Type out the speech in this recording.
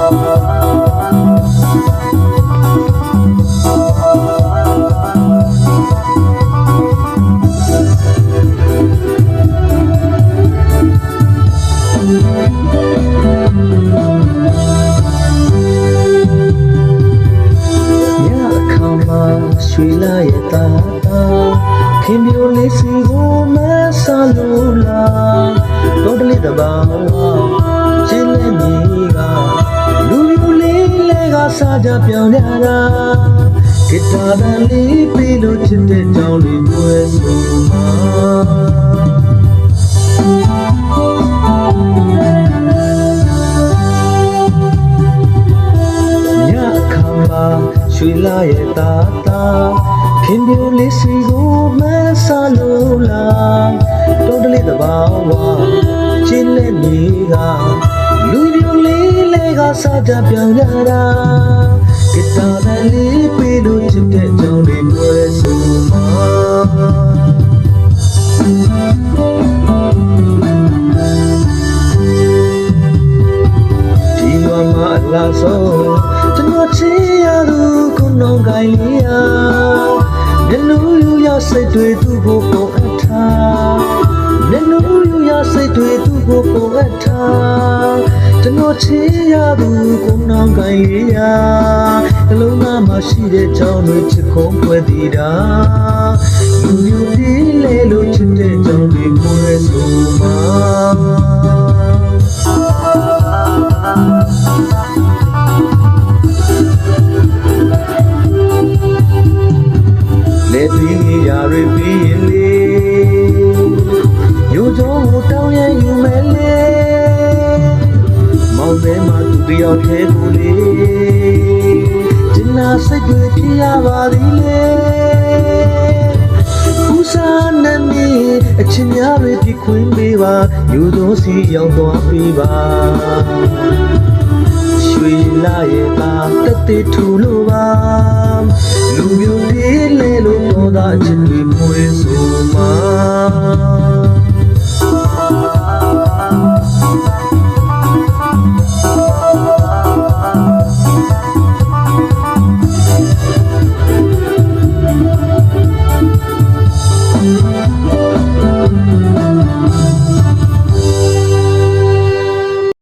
ရွှေလာရဲ့တာခင်မျိုးလေးစီကိုမဆာလို့လားတော့တလေးတပါချစ်လက်ကြီးကလူလူလေးလေးကစားကြပြောင်းရတာဂီတာတန်လေးပြီးလို့ချစ်တဲ့ကြောင်းလေးပွဲဆိုမှာရွှေလာရဲ့တာခင်ပြိုလေးစီကိုမဆာလို့လားတော့တလေးတဘာဝချင်းလက်ကြီးကလူပြိုလေးလေးကစားကြပြောင်းရတာဂီတာတန်လေးပြီးလို့ချစ်တဲ့ကြောင်းလေးပွဲဆိုမှာဒီဝါမှာအလားဆုံးကျွန်တော်ချစ်ရသူကိုနှောင်းကိုင်းလေးရာမျက်နှာယူရစိတ်တွေသူ့ကိုပုံအပ်ထားမျက်နှာယူရစိတ်တွေသူ့ကိုပုံအပ်ထားကျွန်တော်ချစ်ရသူကိုနှောင်းကိုင်းလေးရာအလုံးသားမှာရှိတဲ့ကြောင်းတွေချစ်ခုံးပွဲတည်တာလူယူတီးလေလို့ချစ်တဲ့ကြောင်းတွေပွဲဆိုမှာလေပြီးရာတွေပြီးရင်လေယူကြုံကိုတောင်းရယူမယ်လေမောင်မဲမှာသူတယောက်ထဲကိုလေဒီနာစိတ်တွေပြရပါသည်လေဦးစားနဲ့မီအချင်းများတွေပြခွင်းပေးပါယူသောစီရောက်သွားပေးပါရွှေလာရဲ့တာတက်တဲ့ထူလို့ပါလူမျိုးလေးလေလို့တော်သားချစ်တွေမွေးဆို